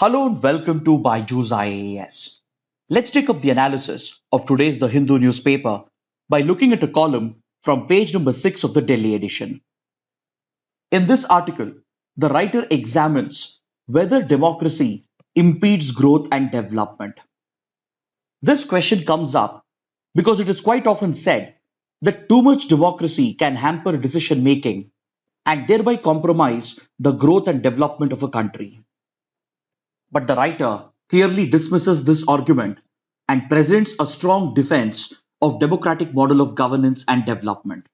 Hello and welcome to Byju's IAS. Let's take up the analysis of today's The Hindu newspaper by looking at a column from page number 6 of the Delhi edition. In this article, the writer examines whether democracy impedes growth and development. This question comes up because it is quite often said that too much democracy can hamper decision making and thereby compromise the growth and development of a country. But the writer clearly dismisses this argument and presents a strong defense of democratic model of governance and development.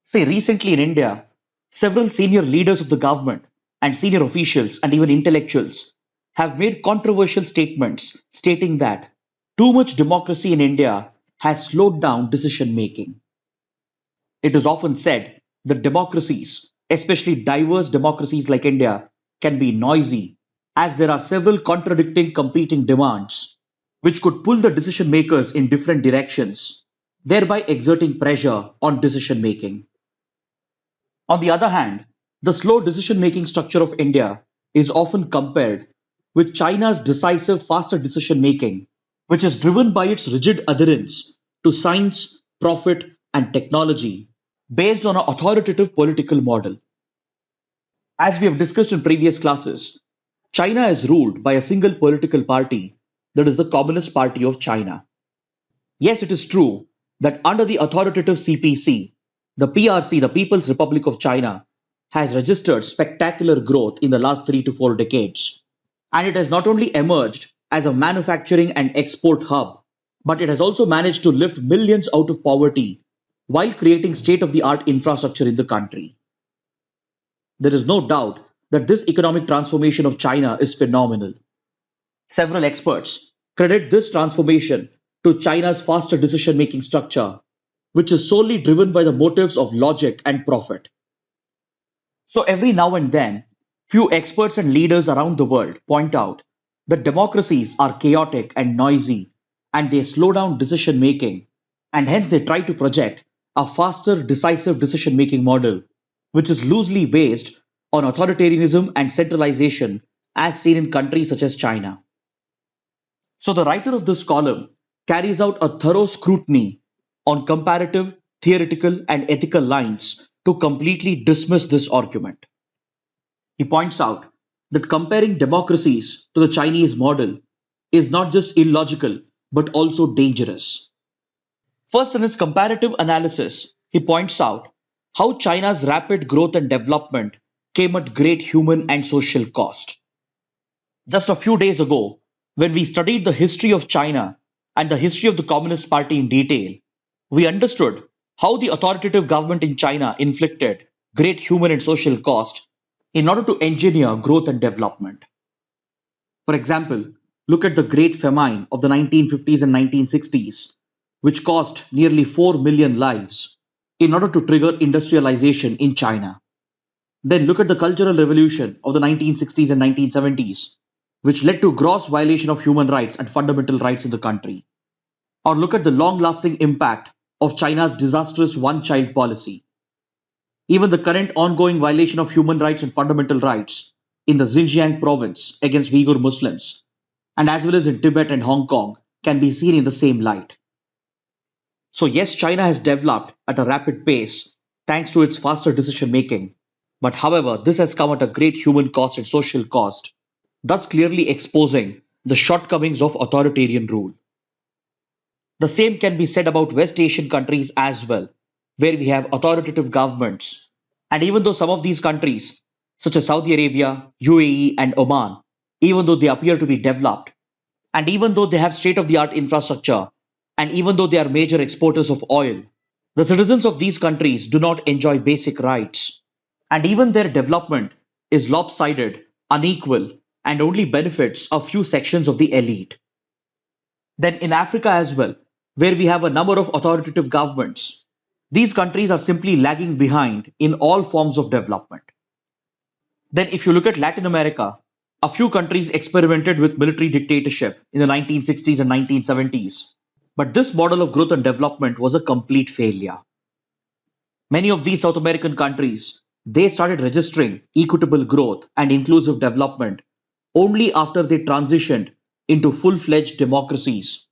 Say recently in India, several senior leaders of the government and senior officials and even intellectuals have made controversial statements stating that too much democracy in India has slowed down decision making. It is often said that democracies, especially diverse democracies like India, can be noisy as there are several contradicting competing demands which could pull the decision makers in different directions, thereby exerting pressure on decision making. On the other hand, the slow decision making structure of India is often compared with China's decisive, faster decision making, which is driven by its rigid adherence to science, profit, and technology based on an authoritative political model. As we have discussed in previous classes, China is ruled by a single political party, that is the Communist Party of China. Yes, it is true that under the authoritative CPC, the PRC, the People's Republic of China, has registered spectacular growth in the last 3 to 4 decades. And it has not only emerged as a manufacturing and export hub, but it has also managed to lift millions out of poverty while creating state of the art infrastructure in the country. There is no doubt that this economic transformation of China is phenomenal. Several experts credit this transformation to China's faster decision making structure, which is solely driven by the motives of logic and profit. So, every now and then, few experts and leaders around the world point out that democracies are chaotic and noisy and they slow down decision making, and hence they try to project a faster, decisive decision making model, which is loosely based on authoritarianism and centralization as seen in countries such as China. So, the writer of this column carries out a thorough scrutiny on comparative, theoretical, and ethical lines to completely dismiss this argument. He points out that comparing democracies to the Chinese model is not just illogical but also dangerous. First, in his comparative analysis, he points out how China's rapid growth and development came at great human and social cost. Just a few days ago, when we studied the history of China and the history of the Communist Party in detail, we understood how the authoritative government in China inflicted great human and social cost in order to engineer growth and development. For example, look at the Great Famine of the 1950s and 1960s, which cost nearly 4 million lives in order to trigger industrialization in China. Then look at the Cultural Revolution of the 1960s and 1970s, which led to gross violation of human rights and fundamental rights in the country. Or look at the long lasting impact of China's disastrous one child policy. Even the current ongoing violation of human rights and fundamental rights in the Xinjiang province against Uyghur Muslims, and as well as in Tibet and Hong Kong, can be seen in the same light. So, yes, China has developed at a rapid pace thanks to its faster decision making, but however, this has come at a great human cost and social cost, thus clearly exposing the shortcomings of authoritarian rule. The same can be said about West Asian countries as well, where we have authoritative governments. And even though some of these countries, such as Saudi Arabia, UAE, and Oman, even though they appear to be developed, and even though they have state of the art infrastructure, and even though they are major exporters of oil, the citizens of these countries do not enjoy basic rights. And even their development is lopsided, unequal, and only benefits a few sections of the elite. Then in Africa as well, where we have a number of authoritative governments, these countries are simply lagging behind in all forms of development. Then, if you look at Latin America, a few countries experimented with military dictatorship in the 1960s and 1970s, but this model of growth and development was a complete failure. Many of these South American countries, they started registering equitable growth and inclusive development only after they transitioned into full-fledged democracies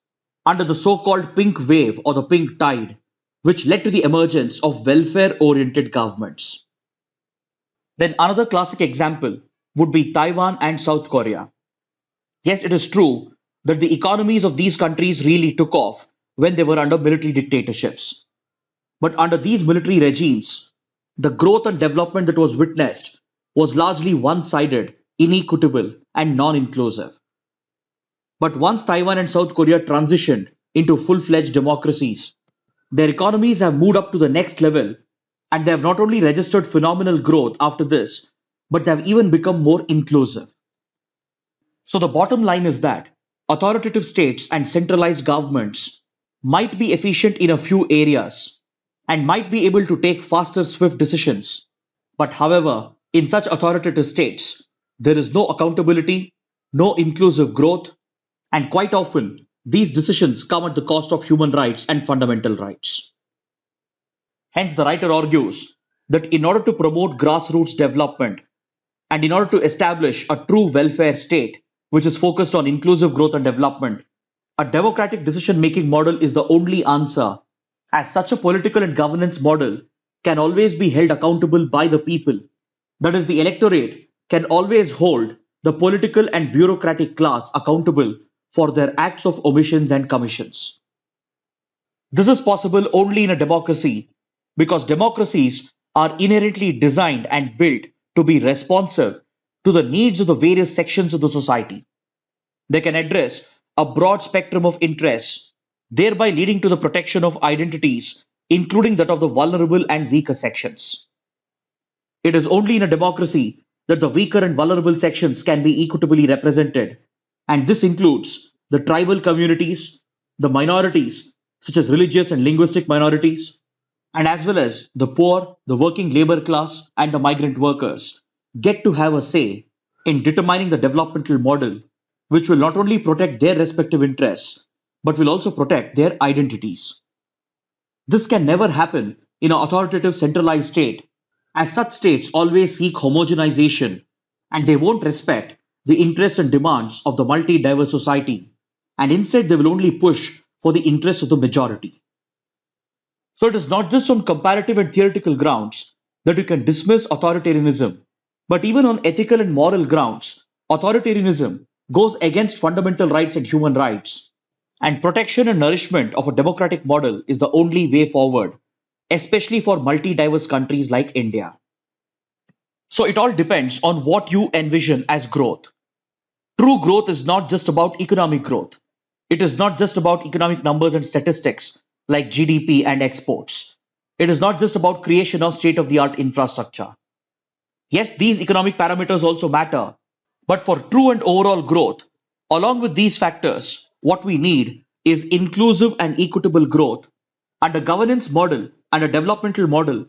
under the so-called pink wave or the pink tide, which led to the emergence of welfare-oriented governments. Then another classic example would be Taiwan and South Korea. Yes, it is true that the economies of these countries really took off when they were under military dictatorships. But under these military regimes, the growth and development that was witnessed was largely one sided, inequitable, and non inclusive. But once Taiwan and South Korea transitioned into full fledged democracies, their economies have moved up to the next level, and they have not only registered phenomenal growth after this, but they have even become more inclusive. So the bottom line is that authoritative states and centralized governments might be efficient in a few areas and might be able to take faster, swift decisions. But however, in such authoritative states, there is no accountability, no inclusive growth, and quite often these decisions come at the cost of human rights and fundamental rights. Hence, the writer argues that in order to promote grassroots development and in order to establish a true welfare state, which is focused on inclusive growth and development, a democratic decision making model is the only answer, as such a political and governance model can always be held accountable by the people. That is, the electorate can always hold the political and bureaucratic class accountable for their acts of omissions and commissions. This is possible only in a democracy because democracies are inherently designed and built to be responsive to the needs of the various sections of the society. They can address a broad spectrum of interests, thereby leading to the protection of identities, including that of the vulnerable and weaker sections. It is only in a democracy that the weaker and vulnerable sections can be equitably represented, and this includes the tribal communities, the minorities, such as religious and linguistic minorities, and as well as the poor, the working labor class, and the migrant workers get to have a say in determining the developmental model, which will not only protect their respective interests, but will also protect their identities. This can never happen in an authoritative centralized state, as such states always seek homogenization and they won't respect the interests and demands of the multi diverse society, and instead they will only push for the interests of the majority. So it is not just on comparative and theoretical grounds that you can dismiss authoritarianism, but even on ethical and moral grounds, authoritarianism goes against fundamental rights and human rights. And protection and nourishment of a democratic model is the only way forward, especially for multi diverse countries like India. So it all depends on what you envision as growth. True growth is not just about economic growth. It is not just about economic numbers and statistics like GDP and exports. It is not just about creation of state of the art infrastructure. Yes, these economic parameters also matter, but for true and overall growth, along with these factors, what we need is inclusive and equitable growth and a governance model and a developmental model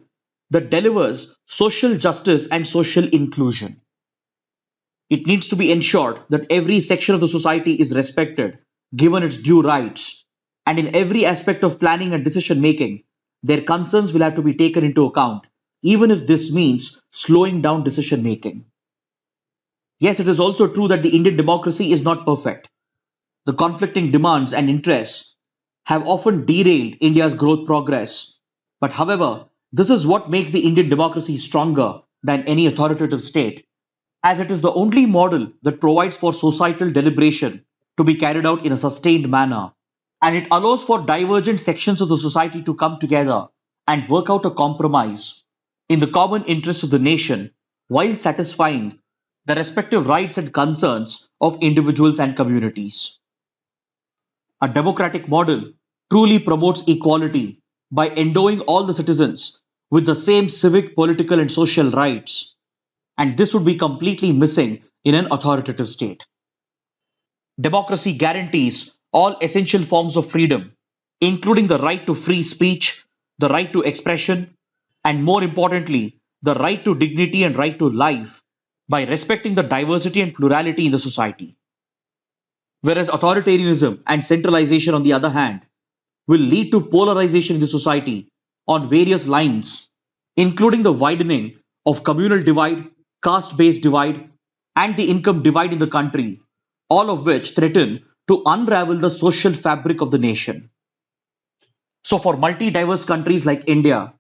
that delivers social justice and social inclusion. It needs to be ensured that every section of the society is respected, given its due rights, and in every aspect of planning and decision making, their concerns will have to be taken into account, even if this means slowing down decision making. Yes, it is also true that the Indian democracy is not perfect. The conflicting demands and interests have often derailed India's growth progress. But however, this is what makes the Indian democracy stronger than any authoritative state, as it is the only model that provides for societal deliberation to be carried out in a sustained manner, and it allows for divergent sections of the society to come together and work out a compromise in the common interest of the nation while satisfying the respective rights and concerns of individuals and communities. A democratic model truly promotes equality by endowing all the citizens with the same civic, political, and social rights, and this would be completely missing in an authoritative state. Democracy guarantees all essential forms of freedom, including the right to free speech, the right to expression, and more importantly, the right to dignity and right to life by respecting the diversity and plurality in the society. Whereas authoritarianism and centralization, on the other hand, will lead to polarization in the society on various lines, including the widening of communal divide, caste based divide, and the income divide in the country, all of which threaten to unravel the social fabric of the nation. So, for multi diverse countries like India,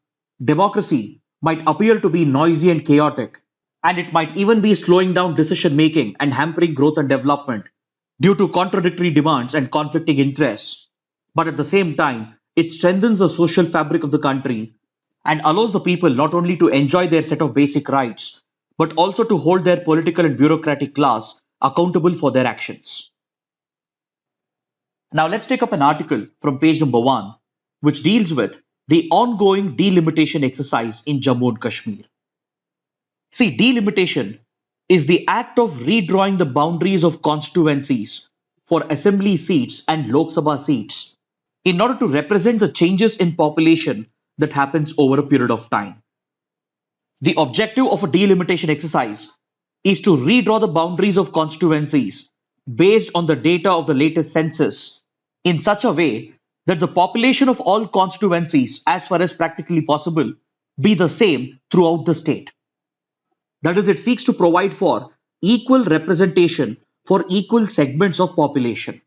democracy might appear to be noisy and chaotic, and it might even be slowing down decision making and hampering growth and development due to contradictory demands and conflicting interests. But at the same time, it strengthens the social fabric of the country and allows the people not only to enjoy their set of basic rights, but also to hold their political and bureaucratic class accountable for their actions. Now let's take up an article from page number 1, which deals with the ongoing delimitation exercise in Jammu and Kashmir. See, delimitation is the act of redrawing the boundaries of constituencies for assembly seats and Lok Sabha seats in order to represent the changes in population that happens over a period of time. The objective of a delimitation exercise is to redraw the boundaries of constituencies based on the data of the latest census in such a way that the population of all constituencies, as far as practically possible, be the same throughout the state. That is, it seeks to provide for equal representation for equal segments of population.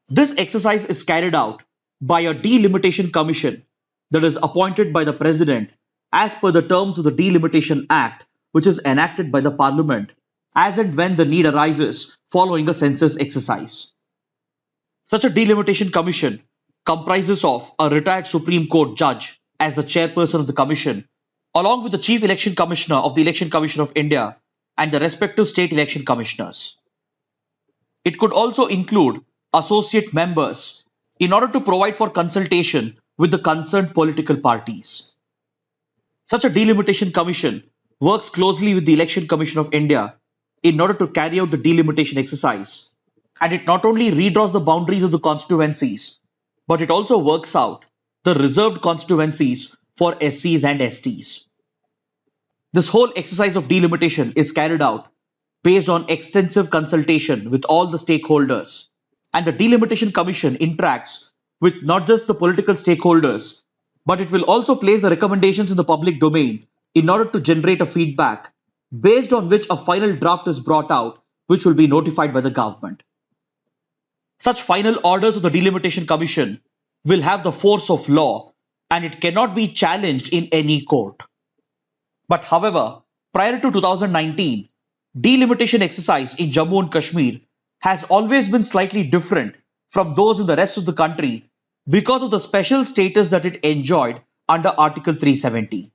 This exercise is carried out by a delimitation commission that is appointed by the president as per the terms of the Delimitation Act, which is enacted by the parliament as and when the need arises following a census exercise. Such a delimitation commission comprises of a retired Supreme Court judge as the chairperson of the commission, along with the Chief Election Commissioner of the Election Commission of India and the respective state election commissioners. It could also include associate members in order to provide for consultation with the concerned political parties. Such a delimitation commission works closely with the Election Commission of India in order to carry out the delimitation exercise, and it not only redraws the boundaries of the constituencies, but it also works out the reserved constituencies for SCs and STs. This whole exercise of delimitation is carried out based on extensive consultation with all the stakeholders, and the Delimitation Commission interacts with not just the political stakeholders, but it will also place the recommendations in the public domain in order to generate a feedback based on which a final draft is brought out, which will be notified by the government. Such final orders of the Delimitation Commission will have the force of law, and it cannot be challenged in any court. But however, prior to 2019, delimitation exercise in Jammu and Kashmir has always been slightly different from those in the rest of the country because of the special status that it enjoyed under Article 370.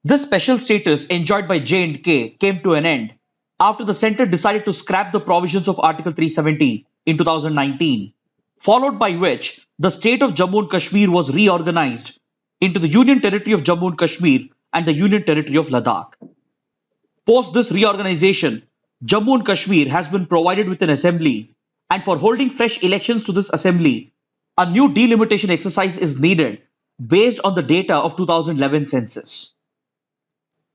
This special status enjoyed by J&K came to an end after the centre decided to scrap the provisions of Article 370 in 2019, followed by which the state of Jammu and Kashmir was reorganized into the Union Territory of Jammu and Kashmir and the Union Territory of Ladakh. Post this reorganization, Jammu and Kashmir has been provided with an assembly, and for holding fresh elections to this assembly, a new delimitation exercise is needed based on the data of 2011 census.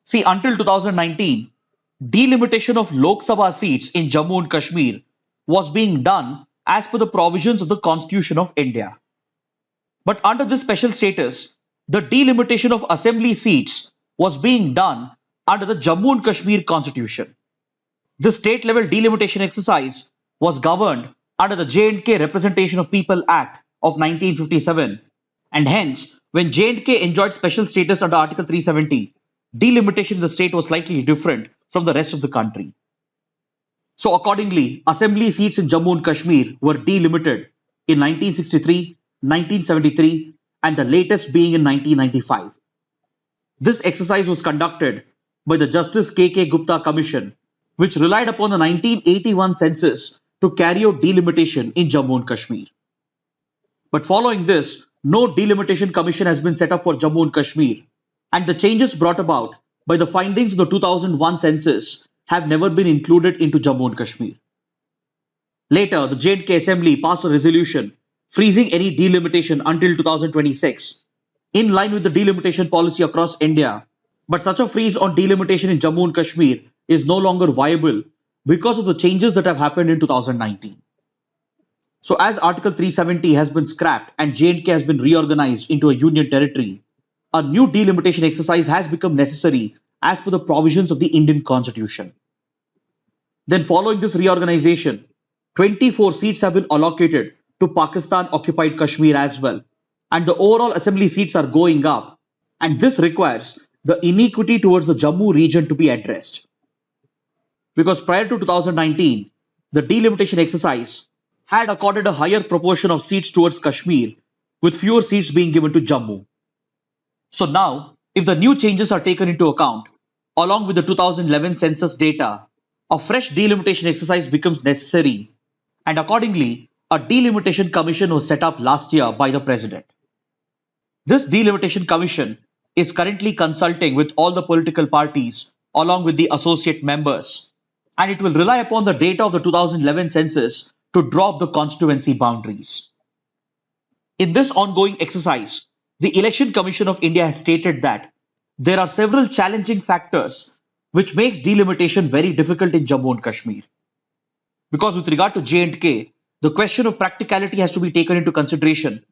See, until 2019, delimitation of Lok Sabha seats in Jammu and Kashmir was being done as per the provisions of the Constitution of India. But under this special status, the delimitation of assembly seats was being done under the Jammu and Kashmir Constitution. This state-level delimitation exercise was governed under the J&K Representation of People Act of 1957, and hence, when J&K enjoyed special status under Article 370, delimitation in the state was slightly different from the rest of the country. So accordingly, assembly seats in Jammu and Kashmir were delimited in 1963, 1973, and the latest being in 1995. This exercise was conducted by the Justice K.K. Gupta Commission, which relied upon the 1981 census to carry out delimitation in Jammu and Kashmir. But following this, no delimitation commission has been set up for Jammu and Kashmir, and the changes brought about by the findings of the 2001 census have never been included into Jammu and Kashmir. Later, the J&K Assembly passed a resolution freezing any delimitation until 2026, in line with the delimitation policy across India. But such a freeze on delimitation in Jammu and Kashmir is no longer viable because of the changes that have happened in 2019. So as Article 370 has been scrapped and J&K has been reorganized into a union territory, a new delimitation exercise has become necessary as per the provisions of the Indian Constitution. Then following this reorganization, 24 seats have been allocated to Pakistan occupied Kashmir as well. And the overall assembly seats are going up. And this requires the inequity towards the Jammu region to be addressed. Because prior to 2019, the delimitation exercise had accorded a higher proportion of seats towards Kashmir, with fewer seats being given to Jammu. So now, if the new changes are taken into account, along with the 2011 census data, a fresh delimitation exercise becomes necessary, and accordingly, a delimitation commission was set up last year by the president. This delimitation commission is currently consulting with all the political parties along with the associate members, and it will rely upon the data of the 2011 census to draw up the constituency boundaries. In this ongoing exercise, the Election Commission of India has stated that there are several challenging factors which makes delimitation very difficult in Jammu and Kashmir. Because with regard to J&K, the question of practicality has to be taken into consideration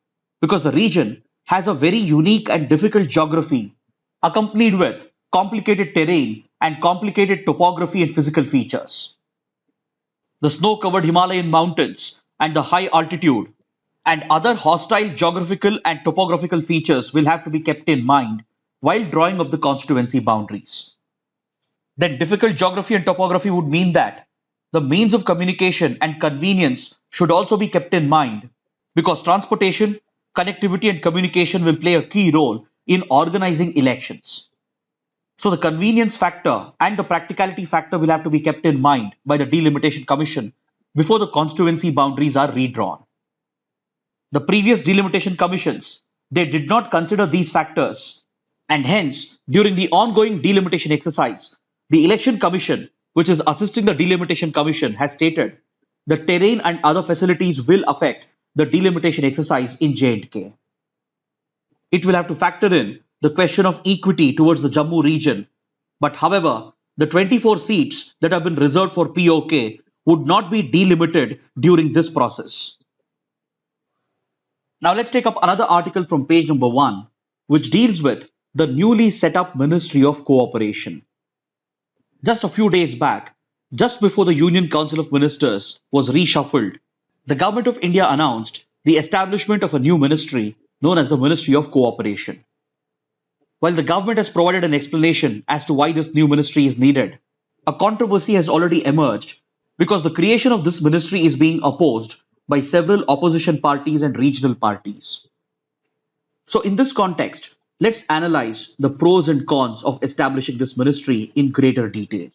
because the region has a very unique and difficult geography accompanied with complicated terrain and complicated topography and physical features. The snow-covered Himalayan mountains and the high altitude and other hostile geographical and topographical features will have to be kept in mind while drawing up the constituency boundaries. Then difficult geography and topography would mean that the means of communication and convenience should also be kept in mind because transportation, connectivity and communication will play a key role in organizing elections. So the convenience factor and the practicality factor will have to be kept in mind by the Delimitation Commission before the constituency boundaries are redrawn. The previous delimitation commissions, they did not consider these factors, and hence, during the ongoing delimitation exercise, the Election Commission, which is assisting the Delimitation Commission, has stated the terrain and other facilities will affect the delimitation exercise in J&K. It will have to factor in the question of equity towards the Jammu region, but however, the 24 seats that have been reserved for POK would not be delimited during this process. Now let's take up another article from page number 1, which deals with the newly set up Ministry of Cooperation. Just a few days back, just before the Union Council of Ministers was reshuffled, the Government of India announced the establishment of a new ministry known as the Ministry of Cooperation. While the government has provided an explanation as to why this new ministry is needed, a controversy has already emerged because the creation of this ministry is being opposed by several opposition parties and regional parties. So in this context, let's analyze the pros and cons of establishing this ministry in greater detail.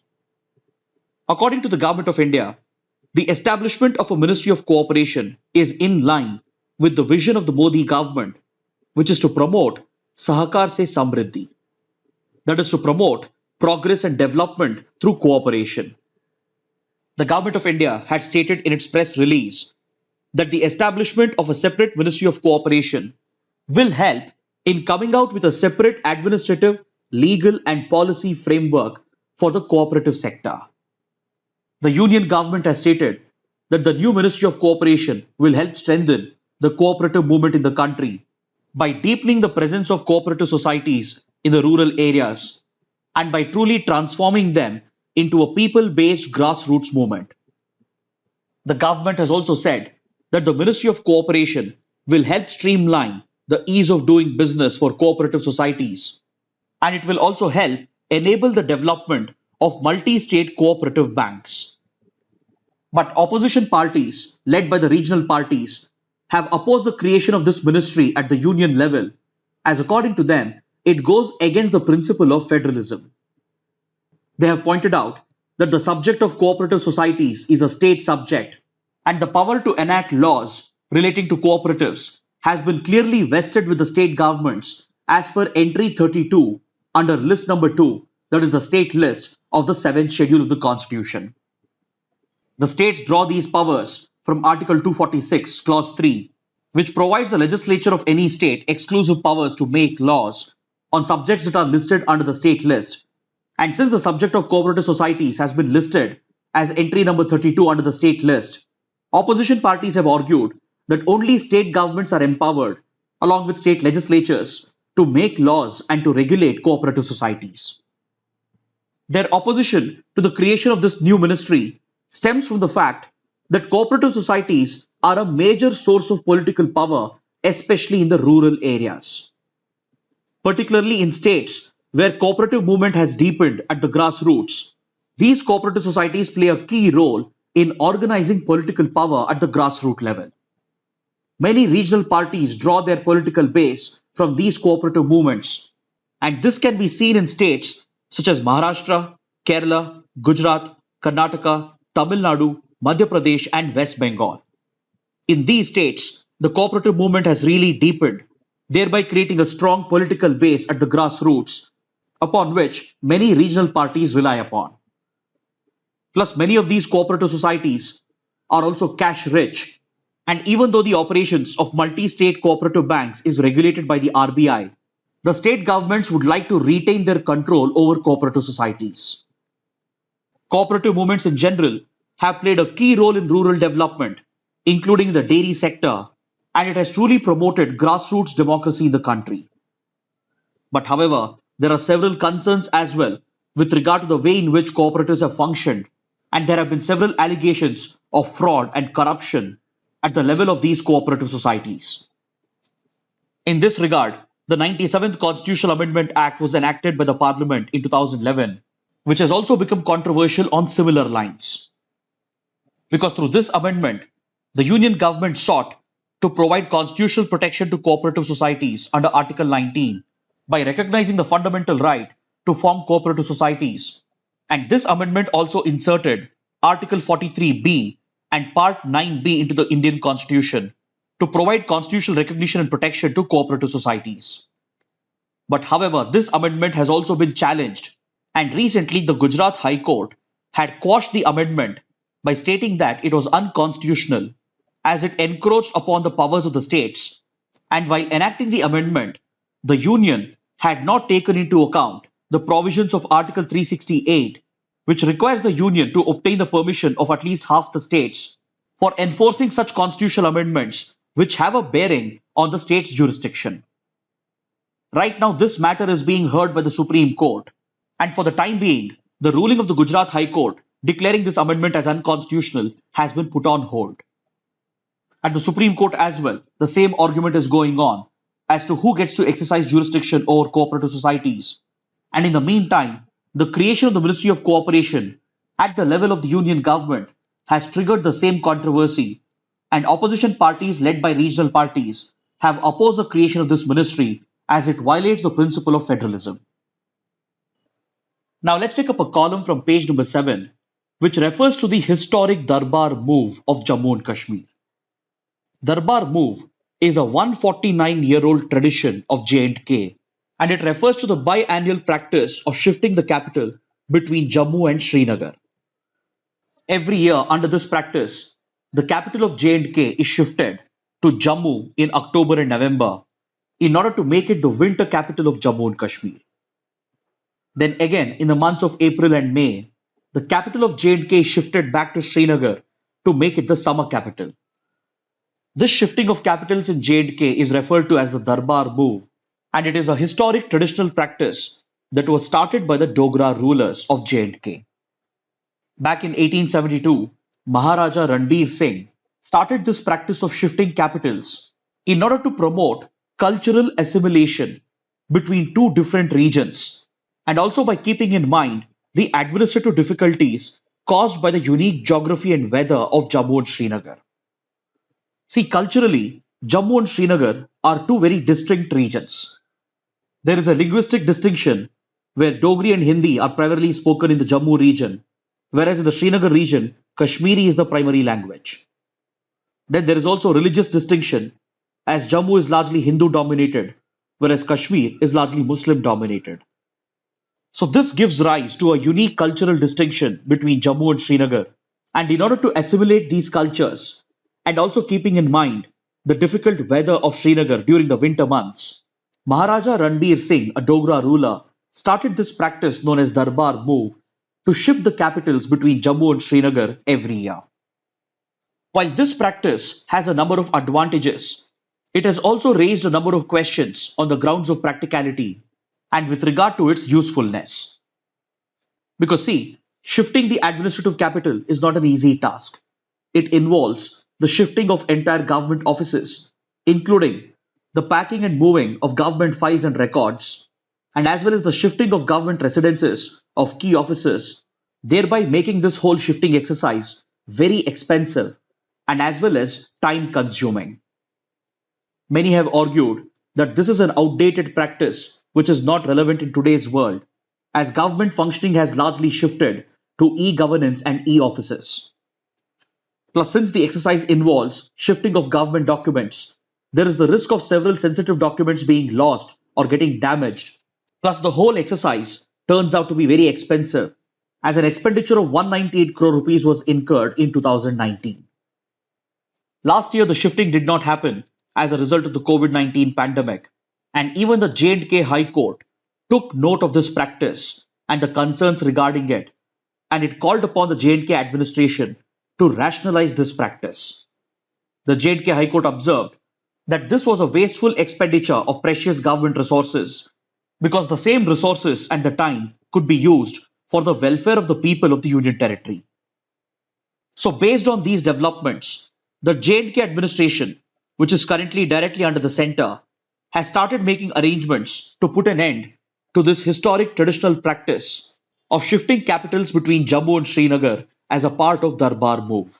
According to the Government of India, the establishment of a Ministry of Cooperation is in line with the vision of the Modi government, which is to promote Sahakar se Samriddhi, that is to promote progress and development through cooperation. The Government of India had stated in its press release that the establishment of a separate Ministry of Cooperation will help in coming out with a separate administrative, legal and policy framework for the cooperative sector. The Union government has stated that the new Ministry of Cooperation will help strengthen the cooperative movement in the country by deepening the presence of cooperative societies in the rural areas and by truly transforming them into a people-based grassroots movement. The government has also said that the Ministry of Cooperation will help streamline the ease of doing business for cooperative societies, and it will also help enable the development of multi-state cooperative banks. But opposition parties, led by the regional parties, have opposed the creation of this ministry at the union level, as according to them, it goes against the principle of federalism. They have pointed out that the subject of cooperative societies is a state subject, and the power to enact laws relating to cooperatives has been clearly vested with the state governments as per entry 32 under list number 2, that is the state list of the 7th schedule of the Constitution. The states draw these powers from Article 246, Clause 3, which provides the legislature of any state exclusive powers to make laws on subjects that are listed under the state list. And since the subject of cooperative societies has been listed as entry number 32 under the state list, opposition parties have argued that only state governments are empowered, along with state legislatures, to make laws and to regulate cooperative societies. Their opposition to the creation of this new ministry stems from the fact that cooperative societies are a major source of political power, especially in the rural areas. Particularly in states where cooperative movement has deepened at the grassroots, these cooperative societies play a key role in organizing political power at the grassroots level. Many regional parties draw their political base from these cooperative movements, and this can be seen in states such as Maharashtra, Kerala, Gujarat, Karnataka, Tamil Nadu, Madhya Pradesh, and West Bengal. In these states, the cooperative movement has really deepened, thereby creating a strong political base at the grassroots upon which many regional parties rely upon. Plus, many of these cooperative societies are also cash rich. And even though the operations of multi state cooperative banks is regulated by the RBI, the state governments would like to retain their control over cooperative societies. Cooperative movements in general have played a key role in rural development, including the dairy sector, and it has truly promoted grassroots democracy in the country. But however, there are several concerns as well with regard to the way in which cooperatives have functioned, and there have been several allegations of fraud and corruption at the level of these cooperative societies. In this regard, the 97th Constitutional Amendment Act was enacted by the Parliament in 2011, which has also become controversial on similar lines. Because through this amendment, the Union government sought to provide constitutional protection to cooperative societies under Article 19 by recognizing the fundamental right to form cooperative societies. And this amendment also inserted Article 43B and Part 9B into the Indian Constitution to provide constitutional recognition and protection to cooperative societies. But however, this amendment has also been challenged, and recently the Gujarat High Court had quashed the amendment by stating that it was unconstitutional as it encroached upon the powers of the states, and while enacting the amendment, the Union had not taken into account the provisions of Article 368, which requires the Union to obtain the permission of at least half the states for enforcing such constitutional amendments which have a bearing on the state's jurisdiction. Right now, this matter is being heard by the Supreme Court, and for the time being, the ruling of the Gujarat High Court declaring this amendment as unconstitutional has been put on hold. At the Supreme Court as well, the same argument is going on as to who gets to exercise jurisdiction over cooperative societies. And in the meantime, the creation of the Ministry of Cooperation at the level of the Union government has triggered the same controversy, and opposition parties led by regional parties have opposed the creation of this ministry as it violates the principle of federalism. Now let's take up a column from page number 7, which refers to the historic Darbar move of Jammu and Kashmir. Darbar move is a 149-year-old tradition of J&K, and it refers to the biannual practice of shifting the capital between Jammu and Srinagar. Every year under this practice, the capital of J&K is shifted to Jammu in October and November in order to make it the winter capital of Jammu and Kashmir. Then again, in the months of April and May, the capital of J&K is shifted back to Srinagar to make it the summer capital. This shifting of capitals in J&K is referred to as the Darbar move, and it is a historic traditional practice that was started by the Dogra rulers of J&K. Back in 1872, Maharaja Ranbir Singh started this practice of shifting capitals in order to promote cultural assimilation between two different regions, and also by keeping in mind the administrative difficulties caused by the unique geography and weather of Jammu and Srinagar. See, culturally, Jammu and Srinagar are two very distinct regions. There is a linguistic distinction where Dogri and Hindi are primarily spoken in the Jammu region, whereas in the Srinagar region, Kashmiri is the primary language. Then there is also religious distinction, as Jammu is largely Hindu dominated, whereas Kashmir is largely Muslim dominated. So this gives rise to a unique cultural distinction between Jammu and Srinagar. And in order to assimilate these cultures, and also keeping in mind the difficult weather of Srinagar during the winter months, Maharaja Ranbir Singh, a Dogra ruler, started this practice known as Darbar move to shift the capitals between Jammu and Srinagar every year. While this practice has a number of advantages, it has also raised a number of questions on the grounds of practicality and with regard to its usefulness. Because see, Shifting the administrative capital is not an easy task. It involves the shifting of entire government offices, including the packing and moving of government files and records, and as well as the shifting of government residences of key officers, thereby making this whole shifting exercise very expensive and as well as time consuming. Many have argued that this is an outdated practice which is not relevant in today's world, as government functioning has largely shifted to e governance and e offices. Plus, since the exercise involves shifting of government documents, there is the risk of several sensitive documents being lost or getting damaged. Plus, the whole exercise turns out to be very expensive, as an expenditure of 198 crore rupees was incurred in 2019. Last year, the shifting did not happen as a result of the COVID-19 pandemic, and even the J&K High Court took note of this practice and the concerns regarding it, and it called upon the J&K administration to rationalize this practice. The J&K High Court observed that this was a wasteful expenditure of precious government resources because the same resources and the time could be used for the welfare of the people of the Union Territory. So based on these developments, the J&K administration, which is currently directly under the center, has started making arrangements to put an end to this historic traditional practice of shifting capitals between Jammu and Srinagar as a part of Darbar move.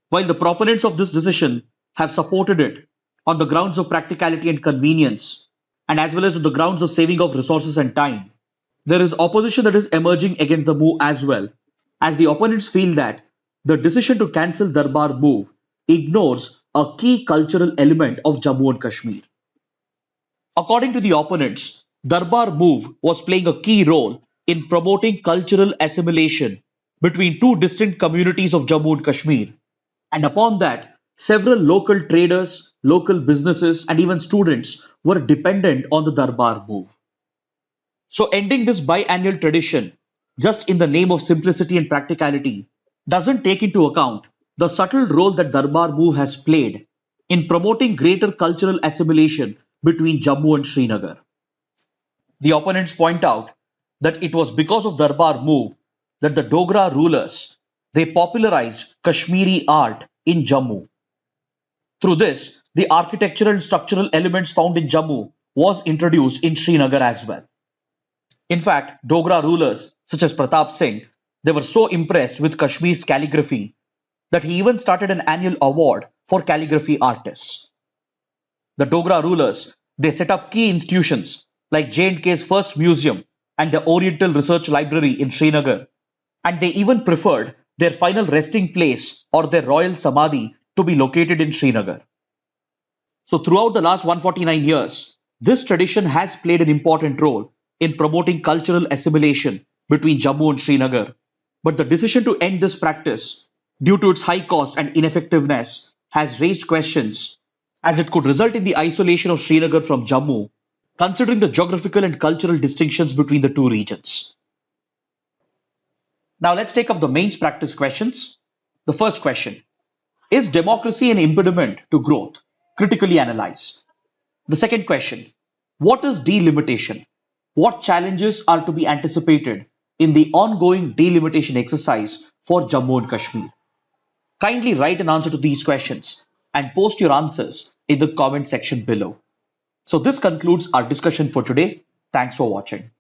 While the proponents of this decision have supported it on the grounds of practicality and convenience, and as well as on the grounds of saving of resources and time, there is opposition that is emerging against the move as well, as the opponents feel that the decision to cancel Darbar move ignores a key cultural element of Jammu and Kashmir. According to the opponents, Darbar move was playing a key role in promoting cultural assimilation between two distinct communities of Jammu and Kashmir, and upon that, several local traders, local businesses, and even students were dependent on the Darbar move. So, ending this biannual tradition just in the name of simplicity and practicality doesn't take into account the subtle role that Darbar move has played in promoting greater cultural assimilation between Jammu and Srinagar. The opponents point out that it was because of Darbar move that the Dogra rulers they popularized Kashmiri art in Jammu. Through this, the architectural and structural elements found in Jammu was introduced in Srinagar as well. In fact, Dogra rulers such as Pratap Singh, they were so impressed with Kashmir's calligraphy that he even started an annual award for calligraphy artists. The Dogra rulers, they set up key institutions like J&K's first museum and the Oriental Research Library in Srinagar, and they even preferred their final resting place or their royal samadhi to be located in Srinagar. So throughout the last 149 years, this tradition has played an important role in promoting cultural assimilation between Jammu and Srinagar. But the decision to end this practice, due to its high cost and ineffectiveness, has raised questions as it could result in the isolation of Srinagar from Jammu, considering the geographical and cultural distinctions between the two regions. Now let's take up the mains practice questions. The first question, is democracy an impediment to growth? Critically analyze. The second question, what is delimitation? What challenges are to be anticipated in the ongoing delimitation exercise for Jammu and Kashmir? Kindly write an answer to these questions and post your answers in the comment section below. So this concludes our discussion for today. Thanks for watching.